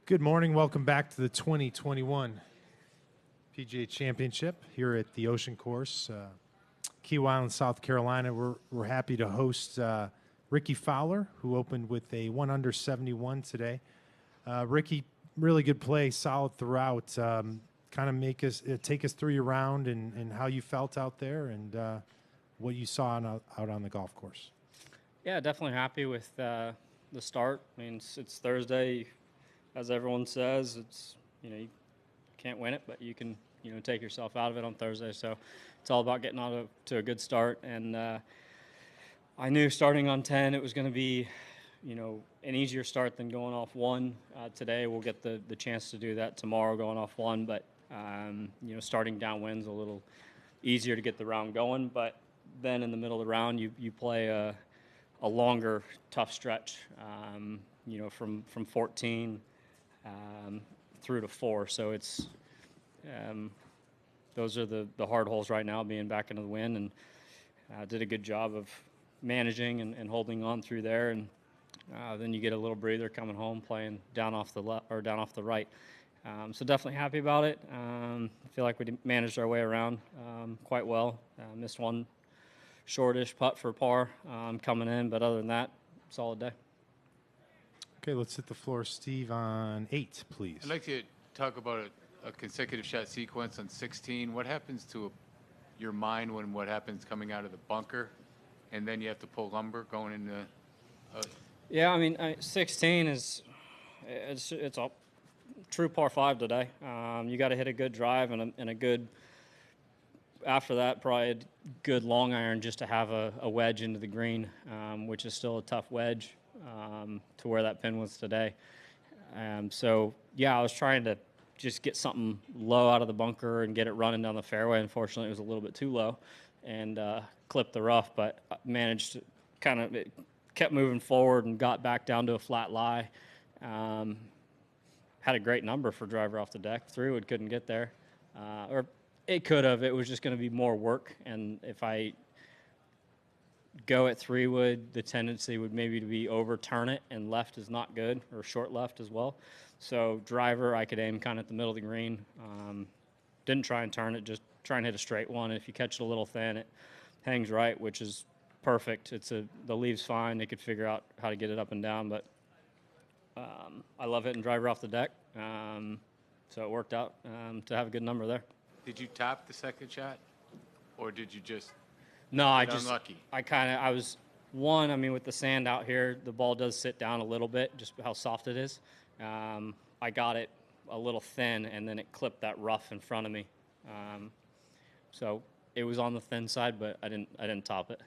Good morning. Welcome back to the 2021 PGA Championship here at the Ocean Course, Key Island, South Carolina. We're happy to host Rickie Fowler, who opened with a 1 under 71 today. Rickie, really good play, solid throughout. Kind of take us through your round and how you felt out there and what you saw out on the golf course. Yeah, definitely happy with the start. I mean, it's Thursday. As everyone says, you can't win it, but you can take yourself out of it on Thursday. So it's all about getting to a good start. And I knew starting on 10 it was going to be an easier start than going off 1 today. We'll get the chance to do that tomorrow going off 1, but starting downwind's a little easier to get the round going. But then in the middle of the round you play a longer tough stretch from 14 through to 4. So it's those are the hard holes right now, being back into the wind, and did a good job of managing and holding on through there. And then you get a little breather coming home, playing down off the left or down off the right. So definitely happy about it. I feel like we managed our way around quite well. Missed one shortish putt for par coming in, but other than that, solid day. Okay, let's hit the floor. Steve on 8, please. I'd like to talk about a consecutive shot sequence on 16. What happens to your mind when what happens coming out of the bunker, and then you have to pull lumber going into? Yeah, I mean, 16 it's a true par 5 today. You got to hit a good drive and a good. After that, probably a good long iron just to have a wedge into the green, which is still a tough wedge to where that pin was today. So, yeah, I was trying to just get something low out of the bunker and get it running down the fairway. Unfortunately, it was a little bit too low and clipped the rough, but managed to it kept moving forward and got back down to a flat lie. Had a great number for driver off the deck. 3-wood couldn't get there. Or it could have. It was just going to be more work, and if I go at 3-wood, the tendency would maybe to be overturn it, and left is not good, or short left as well. So driver, I could aim kind of at the middle of the green. Didn't try and turn it, just try and hit a straight one. And if you catch it a little thin, it hangs right, which is perfect. The leave's fine. They could figure out how to get it up and down, but I love hitting driver off the deck. So it worked out to have a good number there. Did you top the second shot, or did you just? No, unlucky? I was one. I mean, with the sand out here, the ball does sit down a little bit, just how soft it is. I got it a little thin, and then it clipped that rough in front of me. So it was on the thin side, but I didn't top it.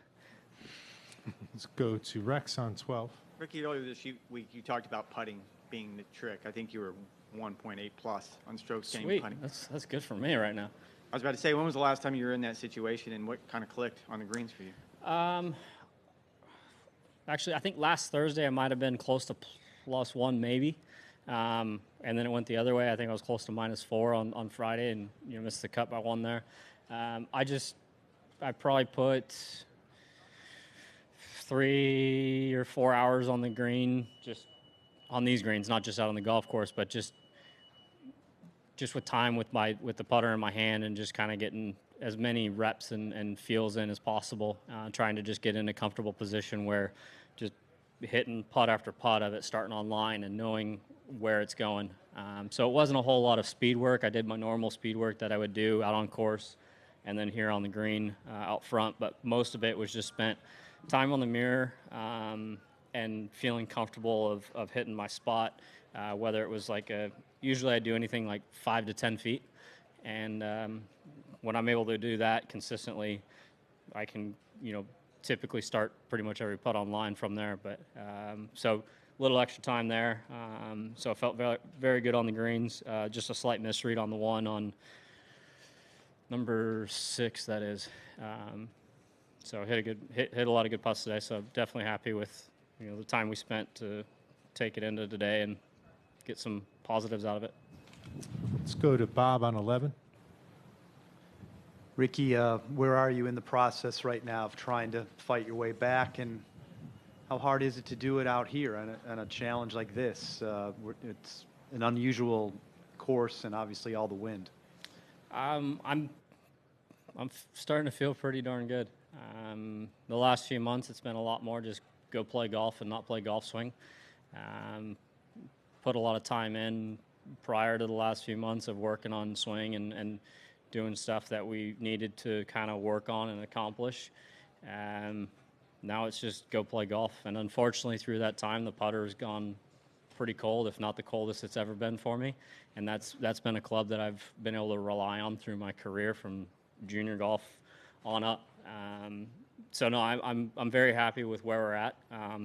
Let's go to Rex on 12. Rickie, earlier this week you talked about putting being the trick. I think you were 1.8 plus on strokes gained Sweet. putting. That's good for me right now. I was about to say, when was the last time you were in that situation, and what kind of clicked on the greens for you? Actually, I think last Thursday I might have been close to +1 maybe, and then it went the other way. I think I was close to -4 on Friday, and missed the cut by 1 there. I probably put 3 or 4 hours on the green, just on these greens, not just out on the golf course, but just with time with the putter in my hand, and just kind of getting as many reps and feels in as possible, trying to just get in a comfortable position where just hitting putt after putt of it starting on line and knowing where it's going. So it wasn't a whole lot of speed work. I did my normal speed work that I would do out on course and then here on the green out front, but most of it was just spent time on the mirror and feeling comfortable of hitting my spot, whether it was usually I do anything like 5 to 10 feet, and when I'm able to do that consistently, I can typically start pretty much every putt on line from there. But so a little extra time there, so I felt very, very good on the greens. Just a slight misread on the one on number 6, that is. So hit a lot of good putts today. So definitely happy with the time we spent to take it into today and get some positives out of it. Let's go to Bob on 11. Rickie, where are you in the process right now of trying to fight your way back, and how hard is it to do it out here on a challenge like this? It's an unusual course and obviously all the wind. I'm starting to feel pretty darn good. The last few months, it's been a lot more just go play golf and not play golf swing. Put a lot of time in prior to the last few months of working on swing and doing stuff that we needed to kind of work on and accomplish. Now it's just go play golf. And unfortunately, through that time, the putter has gone pretty cold, if not the coldest it's ever been for me. And that's been a club that I've been able to rely on through my career from junior golf on up. So no, I'm very happy with where we're at.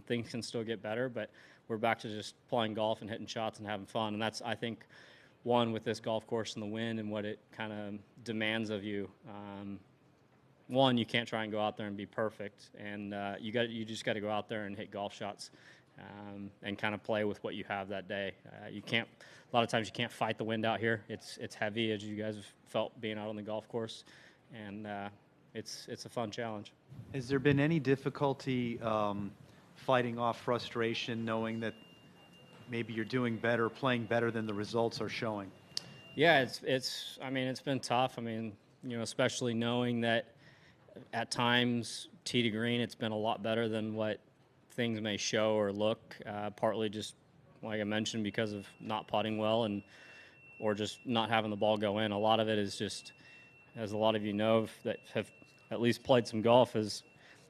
Things can still get better, but we're back to just playing golf and hitting shots and having fun. And that's, I think, one, with this golf course and the wind and what it kind of demands of you. One, you can't try and go out there and be perfect, and you just got to go out there and hit golf shots and kind of play with what you have that day. You can't. A lot of times you can't fight the wind out here. It's heavy, as you guys have felt being out on the golf course, and it's a fun challenge. Has there been any difficulty fighting off frustration, knowing that maybe you're doing better, playing better than the results are showing? Yeah, it's. I mean, it's been tough. I mean, especially knowing that at times tee to green, it's been a lot better than what things may show or look. Partly just like I mentioned, because of not putting well or just not having the ball go in. A lot of it is just, as a lot of you know that have at least played some golf, is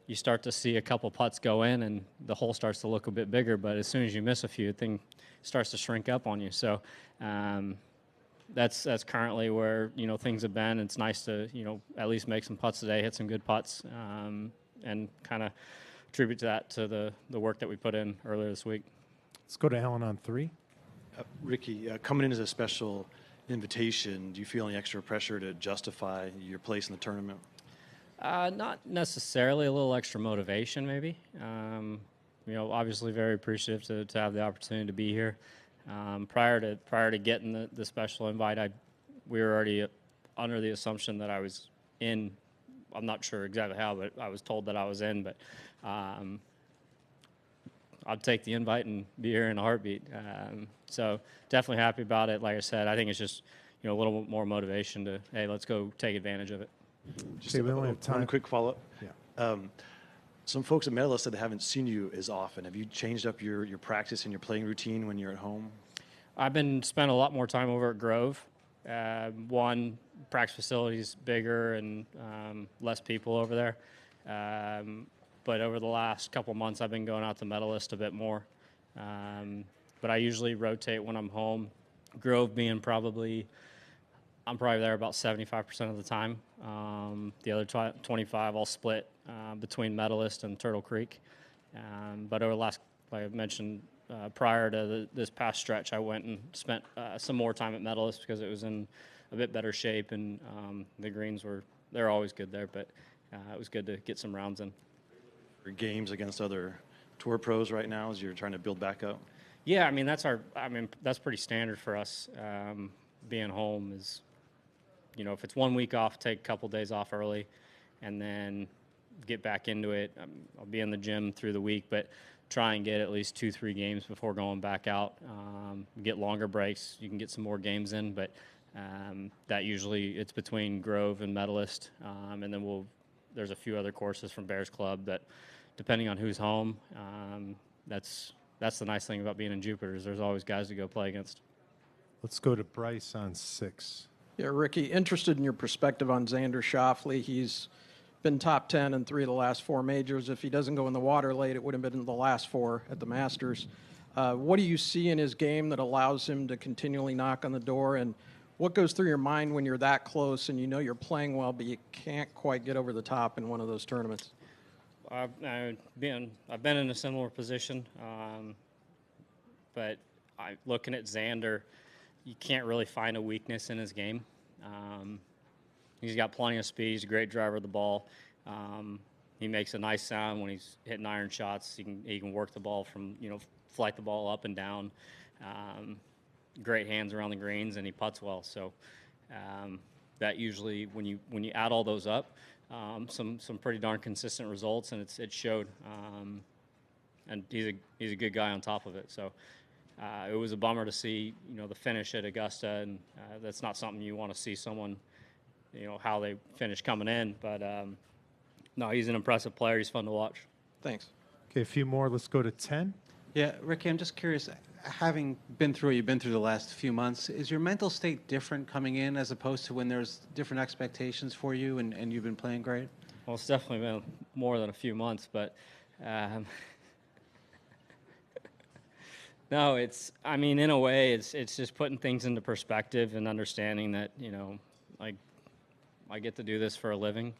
you start to see a couple putts go in and the hole starts to look a bit bigger, but as soon as you miss a few, the thing starts to shrink up on you. So that's currently where things have been. It's nice to at least make some putts today, hit some good putts, and kind of attribute that to the work that we put in earlier this week. Let's go to Alan on 3. Rickie, coming in as a special invitation, do you feel any extra pressure to justify your place in the tournament? Not necessarily. A little extra motivation, maybe. Obviously very appreciative to have the opportunity to be here. Prior to getting the special invite, we were already under the assumption that I was in. I'm not sure exactly how, but I was told that I was in. But I'd take the invite and be here in a heartbeat. So definitely happy about it. Like I said, I think it's just a little more motivation to, hey, let's go take advantage of it. Just we only have time. One quick follow-up. Yeah. Some folks at Medalist said they haven't seen you as often. Have you changed up your practice and your playing routine when you're at home? I've been spending a lot more time over at Grove. One, practice facility's bigger and less people over there. But over the last couple months, I've been going out to Medalist a bit more. But I usually rotate when I'm home. Grove being I'm probably there about 75% of the time. The other 25 I'll split between Medalist and Turtle Creek. But over the last, like I mentioned, prior to this past stretch, I went and spent some more time at Medalist because it was in a bit better shape, and the greens they're always good there, but it was good to get some rounds in. Games against other tour pros right now as you're trying to build back up? Yeah, I mean that's pretty standard for us. Being home is, if it's 1 week off, take a couple days off early, and then get back into it. I'll be in the gym through the week, but try and get at least 2-3 games before going back out. Get longer breaks. You can get some more games in, but that usually it's between Grove and Medalist, and then there's a few other courses from Bears Club that, depending on who's home, that's the nice thing about being in Jupiter is there's always guys to go play against. Let's go to Bryce on 6. Yeah, Rickie, interested in your perspective on Xander Schauffele. He's been top 10 in 3 of the last 4 majors. If he doesn't go in the water late, it would have been in the last 4 at the Masters. What do you see in his game that allows him to continually knock on the door? And what goes through your mind when you're that close and you're playing well, but you can't quite get over the top in one of those tournaments? I've been in a similar position, but looking at Xander, you can't really find a weakness in his game. He's got plenty of speed. He's a great driver of the ball. He makes a nice sound when he's hitting iron shots. He can work the ball from flight the ball up and down. Great hands around the greens, and he putts well. So that usually, when you add all those up, some pretty darn consistent results, and it showed. And he's a good guy on top of it. So it was a bummer to see, the finish at Augusta, and that's not something you want to see someone, how they finish coming in. But no, he's an impressive player. He's fun to watch. Thanks. Okay, a few more. Let's go to 10. Yeah, Ricky, I'm just curious, having been through what you've been through the last few months, is your mental state different coming in as opposed to when there's different expectations for you and you've been playing great? Well, it's definitely been more than a few months, but no, in a way, it's just putting things into perspective and understanding that, like, I get to do this for a living,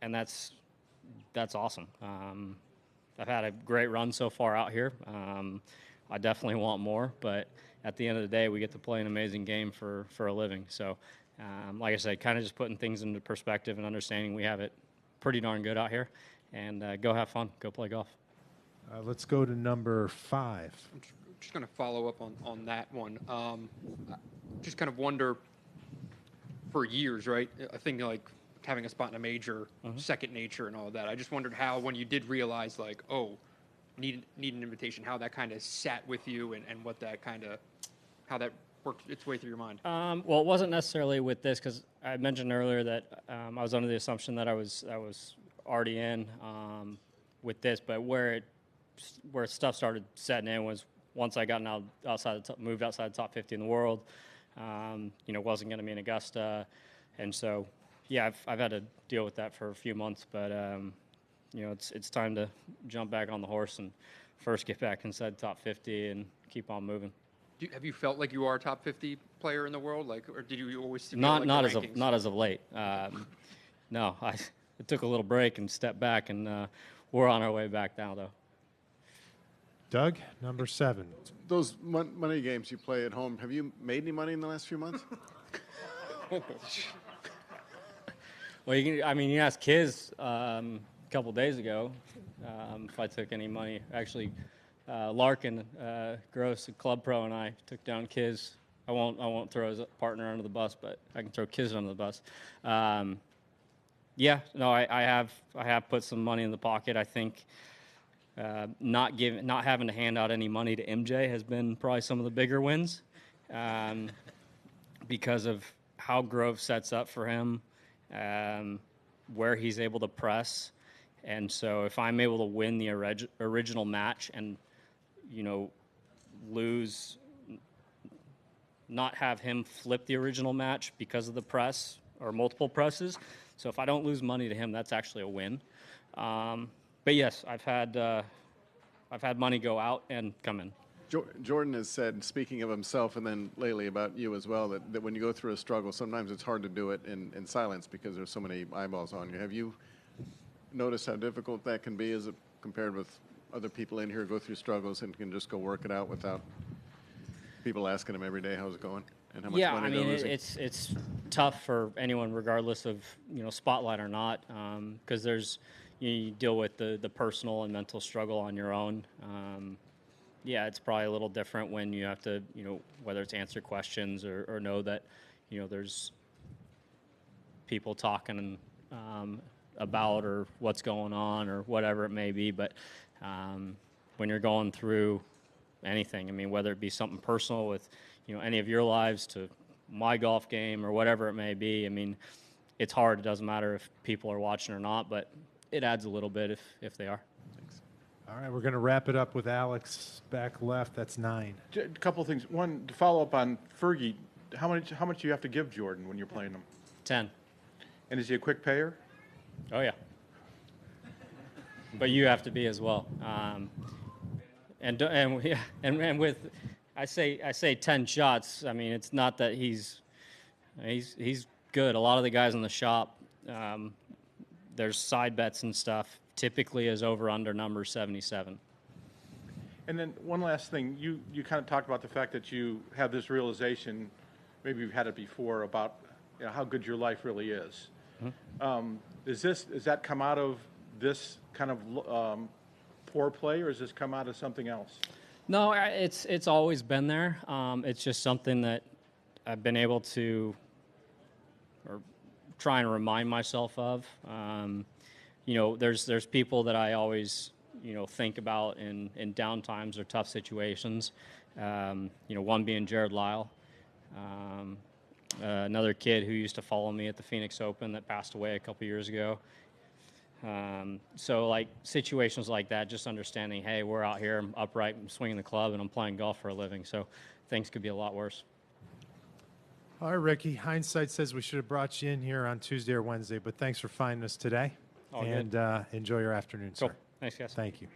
and that's awesome. I've had a great run so far out here. I definitely want more, but at the end of the day, we get to play an amazing game for a living. So, like I said, kind of just putting things into perspective and understanding we have it pretty darn good out here, and go have fun, go play golf. Let's go to number 5. I'm just going to follow up on that one. Just kind of wonder, for years, right? I think like having a spot in a major, second nature and all of that. I just wondered how, when you did realize, like, need an invitation, how that kind of sat with you and what that how that worked its way through your mind. Well, it wasn't necessarily with this, because I mentioned earlier that I was under the assumption that I was already in with this, but where stuff started setting in was once I got moved outside the top 50 in the world. Wasn't going to be in Augusta, and so yeah, I've had to deal with that for a few months, but it's time to jump back on the horse and first get back inside the top 50 and keep on moving. Have you felt like you are a top 50 player in the world, like, or did you always feel not like not the as rankings? of not as of late? No, I took a little break and stepped back, and we're on our way back now, though. Doug, number 7. Those money games you play at home, have you made any money in the last few months? Well, you asked Kiz a couple days ago if I took any money. Actually, Larkin, Gross, Club Pro, and I took down Kiz. I won't throw his partner under the bus, but I can throw Kiz under the bus. I have put some money in the pocket. I think not having to hand out any money to MJ has been probably some of the bigger wins, because of how Grove sets up for him. Where he's able to press, and so if I'm able to win the original match and lose, not have him flip the original match because of the press or multiple presses. So if I don't lose money to him, that's actually a win. But yes, I've had money go out and come in. Jordan has said, speaking of himself and then lately about you as well, that when you go through a struggle, sometimes it's hard to do it in silence because there's so many eyeballs on you. Have you noticed how difficult that can be as compared with other people in here who go through struggles and can just go work it out without people asking them every day, how's it going? And how much money they're losing? It's tough for anyone, regardless of spotlight or not, because you deal with the personal and mental struggle on your own. Yeah, it's probably a little different when you have to, whether it's answer questions or know that, there's people talking about or what's going on or whatever it may be. But when you're going through anything, whether it be something personal with, any of your lives to my golf game or whatever it may be, it's hard. It doesn't matter if people are watching or not, but it adds a little bit if they are. All right, we're going to wrap it up with Alex back left. That's 9. A couple of things. One, to follow up on Fergie, how much do you have to give Jordan when you're playing him? 10. And is he a quick payer? Oh yeah. But you have to be as well. And with I say 10 shots. It's not that he's good. A lot of the guys in the shop, there's side bets and stuff. Typically is over-under number 77. And then one last thing. You kind of talked about the fact that you have this realization, maybe you've had it before, about how good your life really is. Mm-hmm. Does that come out of this kind of poor play, or does this come out of something else? No, it's always been there. It's just something that I've been able to or try and remind myself of. There's people that I always think about in down times or tough situations. One being Jared Lyle. Another kid who used to follow me at the Phoenix Open that passed away a couple years ago. So like situations like that, just understanding, hey, we're out here, I'm upright, I'm swinging the club, and I'm playing golf for a living. So things could be a lot worse. All right, Rickie. Hindsight says we should have brought you in here on Tuesday or Wednesday, but thanks for finding us today. All and enjoy your afternoon, Cool. sir. Thanks, guys. Thank you.